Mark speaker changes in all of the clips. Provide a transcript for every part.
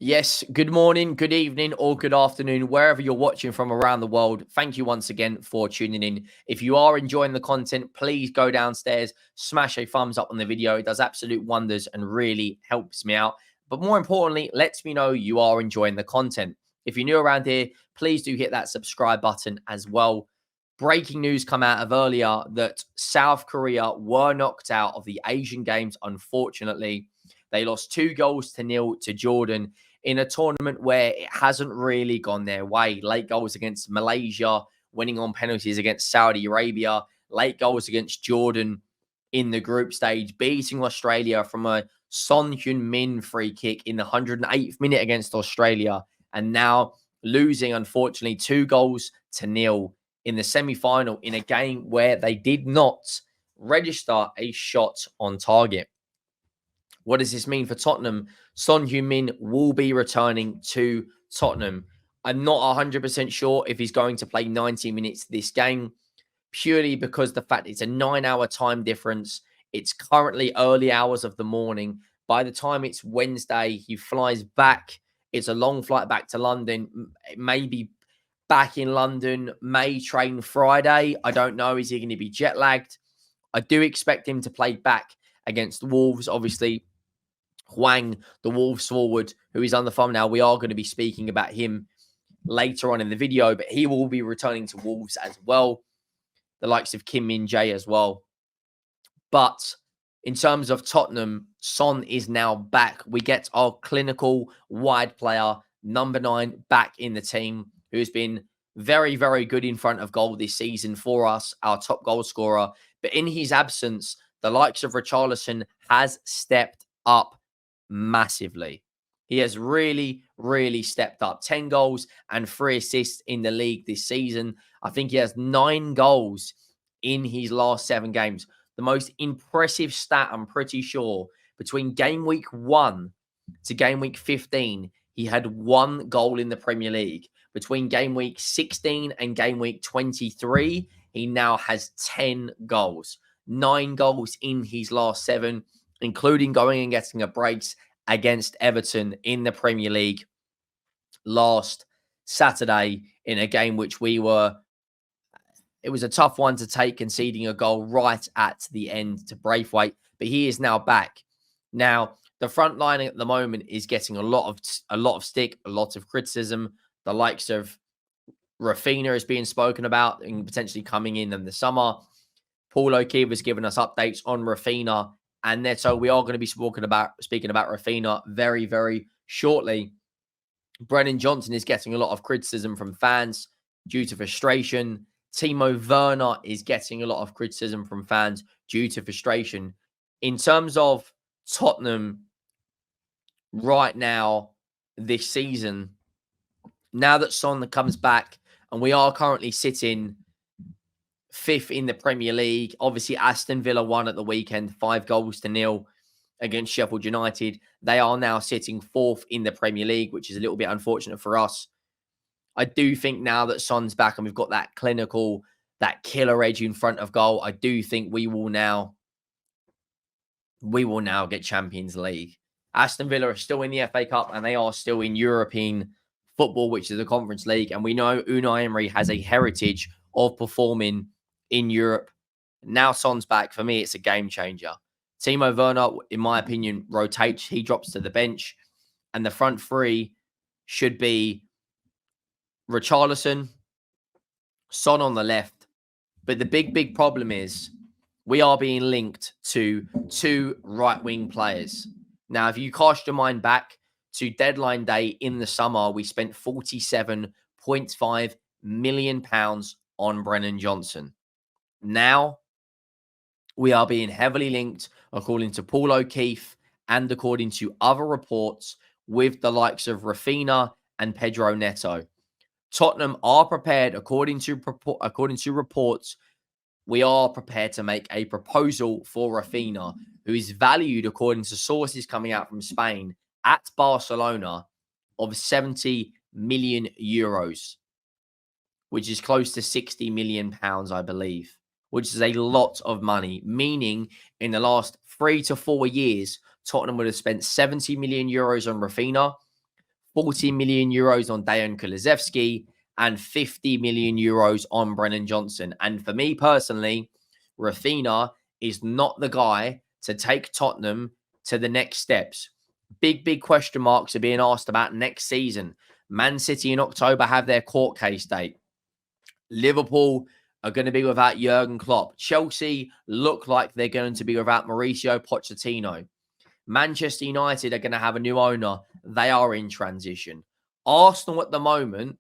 Speaker 1: Yes, good morning, good evening, or good afternoon, wherever you're watching from around the world. Thank you once again for tuning in. If you are enjoying the content, please go downstairs, smash a thumbs up on the video. It does absolute wonders and really helps me out. But more importantly, lets me know you are enjoying the content. If you're new around here, please do hit that subscribe button as well. Breaking news come out of earlier that South Korea were knocked out of the Asian Games, unfortunately. They lost 2 goals to 0 to Jordan in a tournament where it hasn't really gone their way. Late goals against Malaysia, winning on penalties against Saudi Arabia, late goals against Jordan in the group stage, beating Australia from a Son Heung-min free kick in the 108th minute against Australia, and now losing, unfortunately, 2 goals to 0 in the semi-final in a game where they did not register a shot on target. What does this mean for Tottenham? Son Heung-min will be returning to Tottenham. I'm not 100% sure if he's going to play 90 minutes this game, purely because the fact it's a 9-hour time difference. It's currently early hours of the morning. By the time it's Wednesday, he flies back. It's a long flight back to London. Maybe back in London, may train Friday. I don't know. Is he going to be jet lagged? I do expect him to play back against Wolves. Obviously, Huang, the Wolves forward, who is on the phone now, we are going to be speaking about him later on in the video, but he will be returning to Wolves as well. The likes of Kim Min-jae as well. But in terms of Tottenham, Son is now back. We get our clinical wide player, number 9, back in the team, who's been very, very good in front of goal this season for us, our top goal scorer. But in his absence, the likes of Richarlison has stepped up massively. He has really, really stepped up. 10 goals and 3 assists in the league this season. I think he has 9 goals in his last 7 games. The most impressive stat, I'm pretty sure, between game week 1 to game week 15, he had 1 goal in the Premier League. Between game week 16 and game week 23, he now has 10 goals. 9 goals in his last 7, including going and getting a brace against Everton in the Premier League last Saturday in a game which it was a tough one to take, conceding a goal right at the end to Braithwaite, but he is now back. Now, the front line at the moment is getting a lot of stick, a lot of criticism. The likes of Raphina is being spoken about and potentially coming in the summer. Paul O'Keefe has given us updates on Raphina and Neto. We are going to be speaking about Raphina very, very shortly. Brennan Johnson is getting a lot of criticism from fans due to frustration. Timo Werner is getting a lot of criticism from fans due to frustration. In terms of Tottenham right now, this season, now that Son comes back, and we are currently sitting 5th in the Premier League. Obviously, Aston Villa won at the weekend, 5-0 against Sheffield United. They are now sitting 4th in the Premier League, which is a little bit unfortunate for us. I do think now that Son's back and we've got that clinical, that killer edge in front of goal, I do think we will now get Champions League. Aston Villa are still in the FA Cup and they are still in European football, which is the Conference League. And we know Unai Emery has a heritage of performing in Europe. Now Son's back. For me, it's a game changer. Timo Werner, in my opinion, rotates. He drops to the bench. And the front 3 should be Richarlison, Son on the left. But the big problem is we are being linked to 2 right-wing players. Now, if you cast your mind back to deadline day in the summer, we spent £47.5 million on Brennan Johnson. Now, we are being heavily linked, according to Paul O'Keefe and according to other reports, with the likes of Raphina and Pedro Neto. Tottenham are prepared, according to reports, we are prepared to make a proposal for Raphina, who is valued, according to sources coming out from Spain, at Barcelona of 70 million euros, which is close to 60 million pounds, I believe, which is a lot of money, meaning in the last 3 to 4 years, Tottenham would have spent 70 million euros on Raphina, 40 million euros on Dejan Kulusevski, and 50 million euros on Brennan Johnson. And for me personally, Raphina is not the guy to take Tottenham to the next steps. Big question marks are being asked about next season. Man City in October have their court case date. Liverpool are going to be without Jurgen Klopp. Chelsea look like they're going to be without Mauricio Pochettino. Manchester United are going to have a new owner. They are in transition. Arsenal at the moment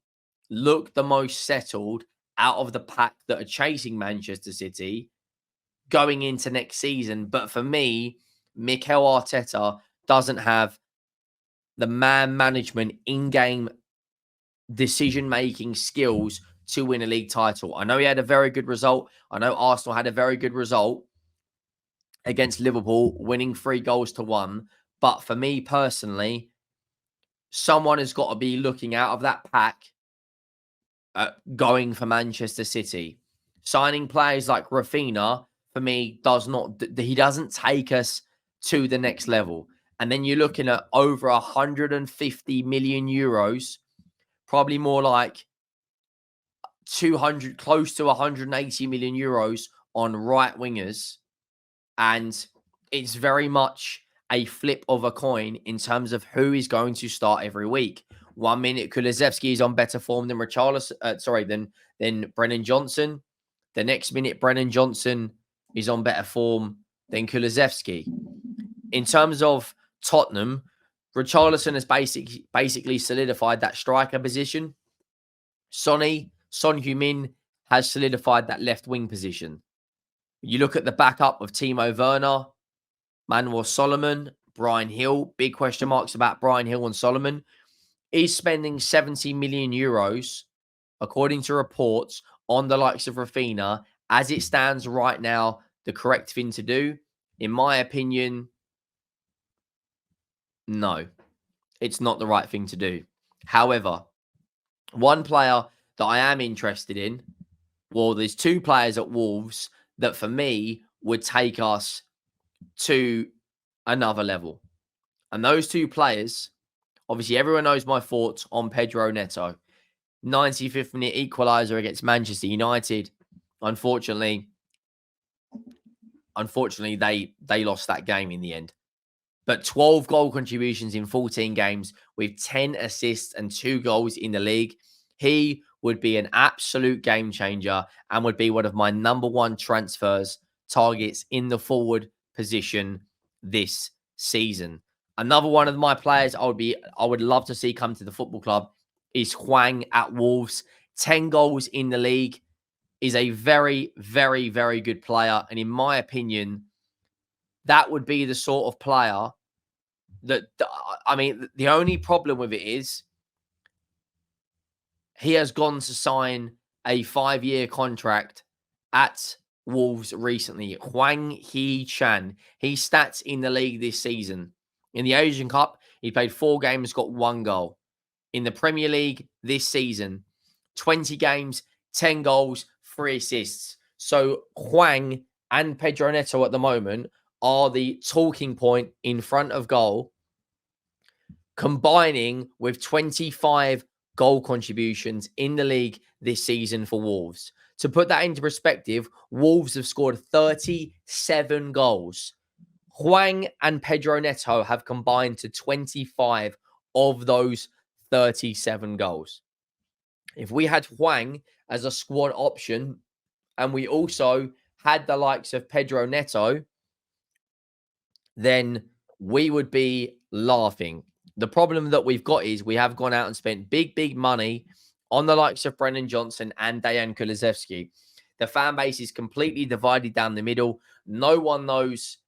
Speaker 1: look the most settled out of the pack that are chasing Manchester City going into next season. But for me, Mikel Arteta doesn't have the man management in-game decision-making skills to win a league title. I know he had a very good result. I know Arsenal had a very good result against Liverpool, winning 3-1. But for me personally, someone has got to be looking out of that pack, going for Manchester City. Signing players like Raphina, for me, he doesn't take us to the next level. And then you're looking at over 150 million euros, probably more like 200, close to 180 million euros on right wingers. And it's very much a flip of a coin in terms of who is going to start every week. 1 minute, Kulusevski is on better form than Richarlison, than Brennan Johnson. The next minute, Brennan Johnson is on better form than Kulusevski. In terms of Tottenham, Richarlison has basically solidified that striker position. Son Heung-min has solidified that left wing position. You look at the backup of Timo Werner, Manuel Solomon, Brian Hill. Big question marks about Brian Hill and Solomon. Is spending 70 million euros, according to reports, on the likes of Raphina, as it stands right now, the correct thing to do? In my opinion, no, it's not the right thing to do. However, one player that I am interested in, well, there's two players at Wolves that for me would take us to another level. And those two players, obviously everyone knows my thoughts on Pedro Neto. 95th minute equaliser against Manchester United. Unfortunately, they lost that game in the end. But 12 goal contributions in 14 games with 10 assists and 2 goals in the league. He would be an absolute game changer and would be one of my number one transfers targets in the forward position this season. Another one of my players I would love to see come to the football club is Hwang at Wolves. 10 goals in the league, is a very, very, very good player. And in my opinion, that would be the sort of player that, I mean, the only problem with it is he has gone to sign a 5-year contract at Wolves recently. Hwang Hee-chan. His stats in the league this season. In the Asian Cup, he played 4 games, got 1 goal. In the Premier League this season, 20 games, 10 goals, 3 assists. So Hwang and Pedro Neto at the moment are the talking point in front of goal, combining with 25 goal contributions in the league this season for Wolves. To put that into perspective, Wolves have scored 37 goals. Hwang and Pedro Neto have combined to 25 of those 37 goals. If we had Hwang as a squad option and we also had the likes of Pedro Neto, then we would be laughing. The problem that we've got is we have gone out and spent big money on the likes of Brennan Johnson and Dejan Kulusevski. The fan base is completely divided down the middle. No one knows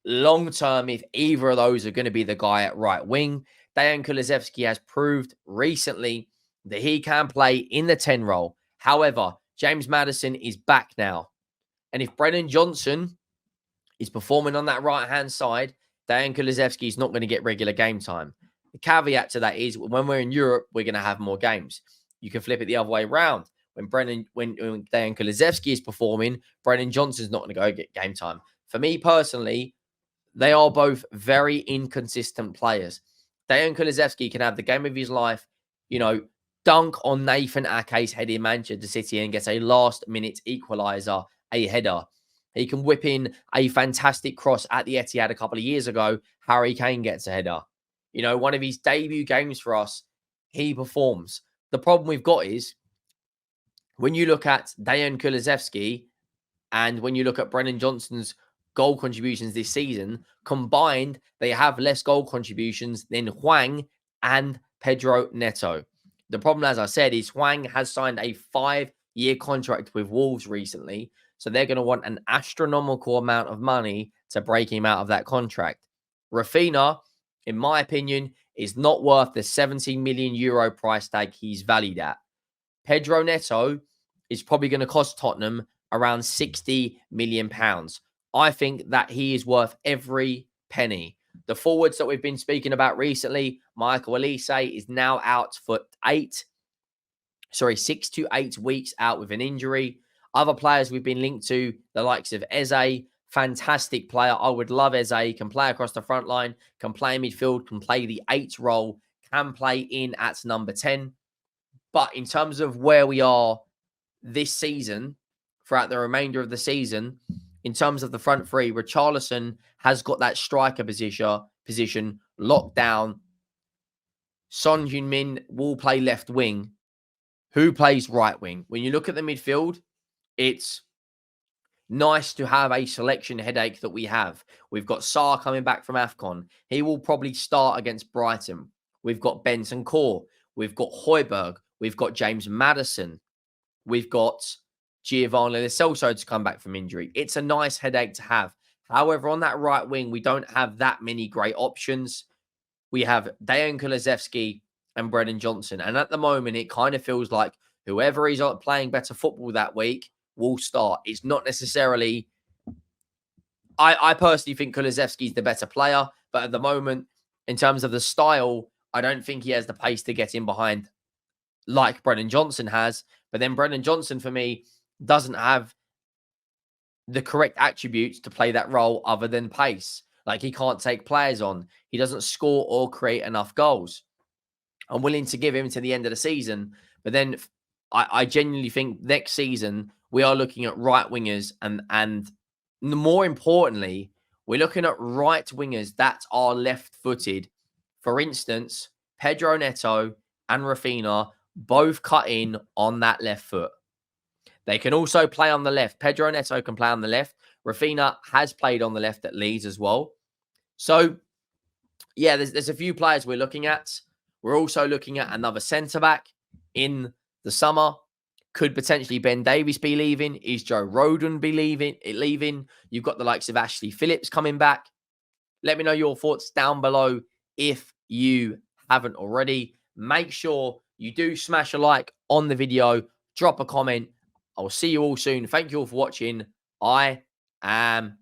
Speaker 1: long-term if either of those are going to be the guy at right wing. Dejan Kulusevski has proved recently that he can play in the 10 role. However, James Maddison is back now. And if Brennan Johnson is performing on that right-hand side, Dejan Kulusevski is not going to get regular game time. The caveat to that is when we're in Europe, we're going to have more games. You can flip it the other way around. When Dejan Kulusevski is performing, Brennan Johnson's not going to go get game time. For me personally, they are both very inconsistent players. Dejan Kulusevski can have the game of his life, you know, dunk on Nathan Ake's head in Manchester City and get a last-minute equaliser, a header. He can whip in a fantastic cross at the Etihad a couple of years ago. Harry Kane gets a header. You know, one of his debut games for us, he performs. The problem we've got is when you look at Dejan Kulusevski and when you look at Brennan Johnson's goal contributions this season, combined, they have less goal contributions than Hwang and Pedro Neto. The problem, as I said, is Hwang has signed a 5-year contract with Wolves recently. So they're going to want an astronomical amount of money to break him out of that contract. Raphina, in my opinion, is not worth the 70 million euro price tag he's valued at. Pedro Neto is probably going to cost Tottenham around 60 million pounds. I think that he is worth every penny. The forwards that we've been speaking about recently, Michael Elise is now out for 6 to 8 weeks out with an injury. Other players we've been linked to, the likes of Eze, fantastic player. I would love Eze. Can play across the front line, can play midfield, can play the 8 role, can play in at number 10. But in terms of where we are this season, throughout the remainder of the season, in terms of the front three, Richarlison has got that striker position locked down. Son Heung-min will play left wing. Who plays right wing? When you look at the midfield, it's nice to have a selection headache that we have. We've got Sarr coming back from AFCON. He will probably start against Brighton. We've got Benson Core. We've got Højbjerg. We've got James Maddison. We've got Giovanni Lo Celso to come back from injury. It's a nice headache to have. However, on that right wing, we don't have that many great options. We have Dejan Kulusevski and Brennan Johnson. And at the moment, it kind of feels like whoever is playing better football that week will start. It's not necessarily... I personally think Kulusevski is the better player. But at the moment, in terms of the style, I don't think he has the pace to get in behind like Brennan Johnson has. But then Brennan Johnson, for me, doesn't have the correct attributes to play that role other than pace. Like, he can't take players on. He doesn't score or create enough goals. I'm willing to give him to the end of the season. But then I genuinely think next season we are looking at right wingers and more importantly, we're looking at right wingers that are left-footed. For instance, Pedro Neto and Raphina both cut in on that left foot. They can also play on the left. Pedro Neto can play on the left. Raphina has played on the left at Leeds as well. So, yeah, there's a few players we're looking at. We're also looking at another centre-back in the summer. Could potentially Ben Davies be leaving? Is Joe Rodon be leaving? You've got the likes of Ashley Phillips coming back. Let me know your thoughts down below if you haven't already. Make sure you do smash a like on the video. Drop a comment. I'll see you all soon. Thank you all for watching. I am